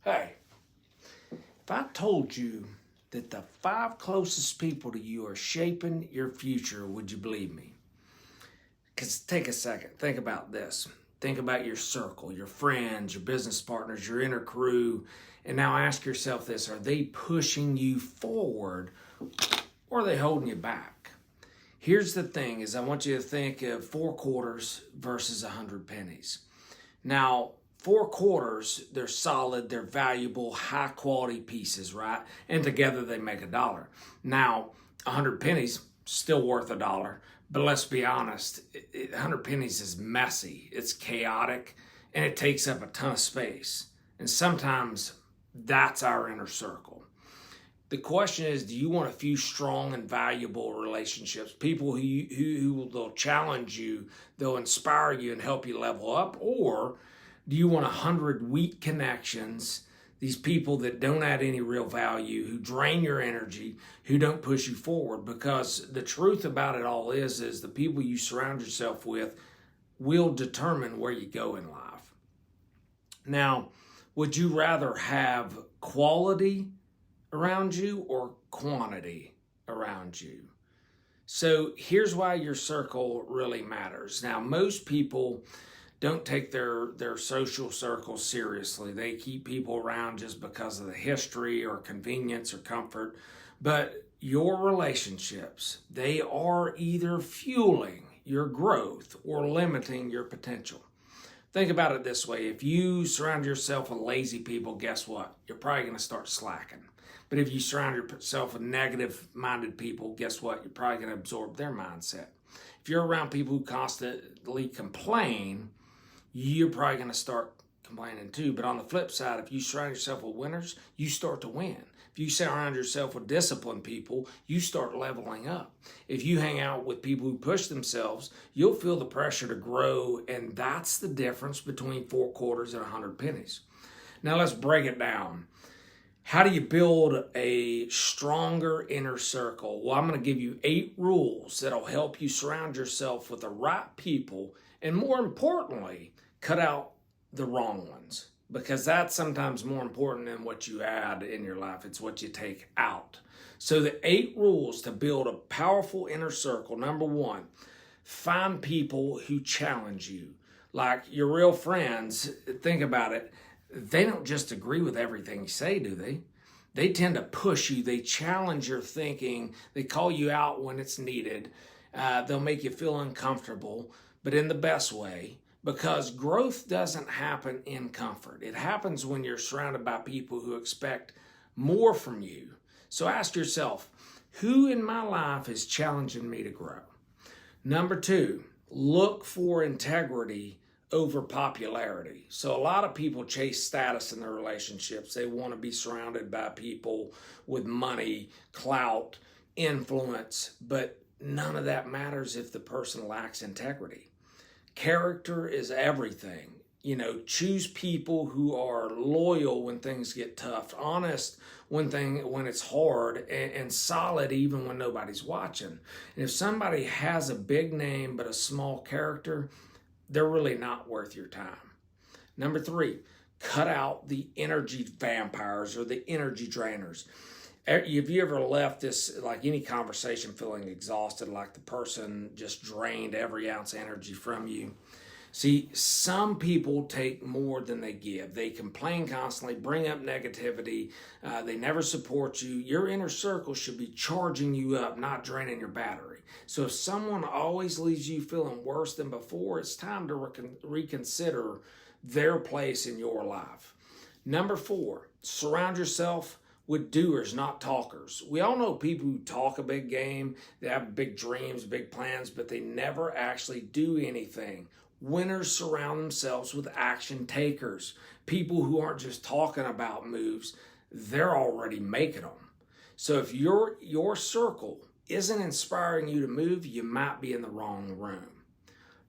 Hey, if I told you that the 5 closest people to you are shaping your future, would you believe me? Because take a second, think about this. Think about your circle, your friends, your business partners, your inner crew, and now ask yourself this: are they pushing you forward or are they holding you back? Here's the thing: is I want you to think of 4 quarters versus 100 pennies. Now, 4 quarters, they're solid, they're valuable, high quality pieces, right? And together they make $1. Now, 100 pennies, still worth $1. But let's be honest, 100 pennies is messy, it's chaotic, and it takes up a ton of space. And sometimes that's our inner circle. The question is, do you want a few strong and valuable relationships? People who will challenge you, they'll inspire you and help you level up? Or do you want 100 weak connections, these people that don't add any real value, who drain your energy, who don't push you forward? Because the truth about it all is the people you surround yourself with will determine where you go in life. Now, would you rather have quality around you or quantity around you? So here's why your circle really matters. Now, most people don't take their social circles seriously. They keep people around just because of the history or convenience or comfort. But your relationships, they are either fueling your growth or limiting your potential. Think about it this way: if you surround yourself with lazy people, guess what? You're probably going to start slacking. But if you surround yourself with negative-minded people, guess what? You're probably going to absorb their mindset. If you're around people who constantly complain, you're probably going to start complaining too. But on the flip side, if you surround yourself with winners, you start to win. If you surround yourself with disciplined people, you start leveling up. If you hang out with people who push themselves, you'll feel the pressure to grow, and that's the difference between 4 quarters and 100 pennies. Now let's break it down. How do you build a stronger inner circle? Well, I'm going to give you 8 rules that'll help you surround yourself with the right people, and more importantly, cut out the wrong ones, because that's sometimes more important than what you add in your life. It's what you take out. So the 8 rules to build a powerful inner circle. Number 1, find people who challenge you. Like your real friends, think about it. They don't just agree with everything you say, do they? They tend to push you. They challenge your thinking. They call you out when it's needed. They'll make you feel uncomfortable, but in the best way, because growth doesn't happen in comfort. It happens when you're surrounded by people who expect more from you. So ask yourself, who in my life is challenging me to grow? Number 2, look for integrity over popularity. So a lot of people chase status in their relationships. They want to be surrounded by people with money, clout, influence, but none of that matters if the person lacks integrity. Character is everything. Choose people who are loyal when things get tough, honest when it's hard, and solid even when nobody's watching. And if somebody has a big name but a small character, they're really not worth your time. Number 3, cut out the energy vampires or the energy drainers. Have you ever left this, like any conversation, feeling exhausted, like the person just drained every ounce of energy from you? See, some people take more than they give. They complain constantly, bring up negativity. They never support you. Your inner circle should be charging you up, not draining your battery. So if someone always leaves you feeling worse than before, it's time to reconsider their place in your life. Number 4, surround yourself with doers, not talkers. We all know people who talk a big game, they have big dreams, big plans, but they never actually do anything. Winners surround themselves with action takers, people who aren't just talking about moves, they're already making them. So if your circle isn't inspiring you to move, you might be in the wrong room.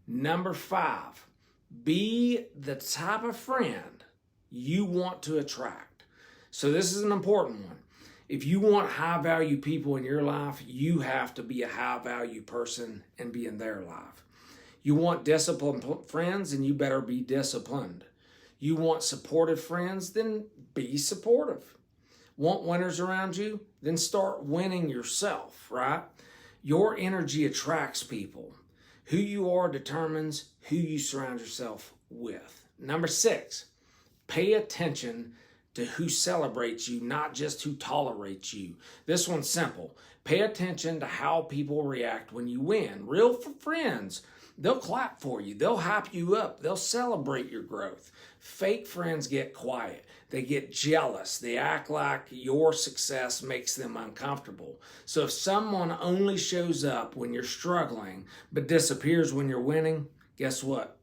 Number 5, be the type of friend you want to attract. So this is an important one. If you want high value people in your life, you have to be a high value person and be in their life. You want disciplined friends, and you better be disciplined. You want supportive friends? Then be supportive. Want winners around you? Then start winning yourself, right? Your energy attracts people. Who you are determines who you surround yourself with. Number 6, pay attention to who celebrates you, not just who tolerates you. This one's simple. Pay attention to how people react when you win. Real friends, they'll clap for you. They'll hype you up. They'll celebrate your growth. Fake friends get quiet. They get jealous. They act like your success makes them uncomfortable. So if someone only shows up when you're struggling but disappears when you're winning, guess what?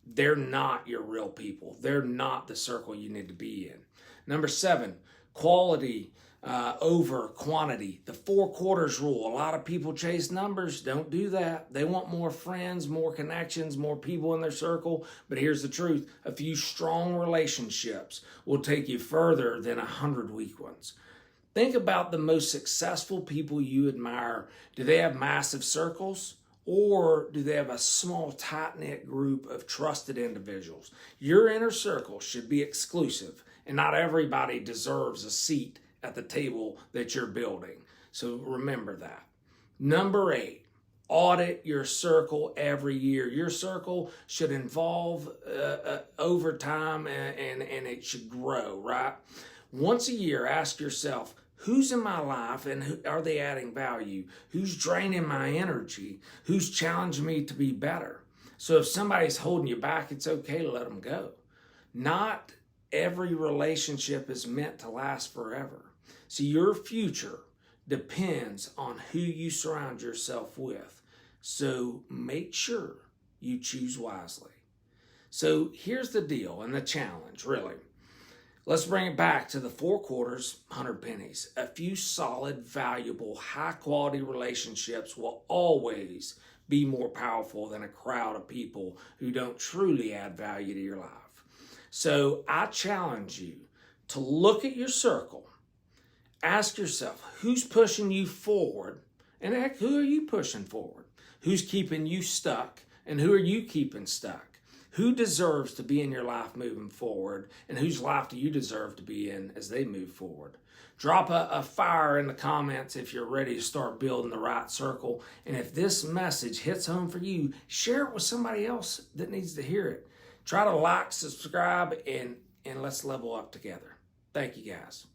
They're not your real people. They're not the circle you need to be in. Number 7, quality over quantity. The 4 quarters rule. A lot of people chase numbers. Don't do that. They want more friends, more connections, more people in their circle. But here's the truth. A few strong relationships will take you further than 100 weak ones. Think about the most successful people you admire. Do they have massive circles? Or do they have a small, tight-knit group of trusted individuals? Your inner circle should be exclusive, and not everybody deserves a seat at the table that you're building. So remember that. Number 8, audit your circle every year. Your circle should evolve over time, and it should grow, right? Once a year, ask yourself, who's in my life and are they adding value? Who's draining my energy? Who's challenging me to be better? So if somebody's holding you back, it's okay to let them go. Not every relationship is meant to last forever. So your future depends on who you surround yourself with. So make sure you choose wisely. So here's the deal and the challenge, really. Let's bring it back to the 4 quarters, 100 pennies. A few solid, valuable, high-quality relationships will always be more powerful than a crowd of people who don't truly add value to your life. So I challenge you to look at your circle. Ask yourself, who's pushing you forward? And heck, who are you pushing forward? Who's keeping you stuck? And who are you keeping stuck? Who deserves to be in your life moving forward, and whose life do you deserve to be in as they move forward? Drop a fire in the comments if you're ready to start building the right circle. And if this message hits home for you, share it with somebody else that needs to hear it. Try to like, subscribe, and let's level up together. Thank you, guys.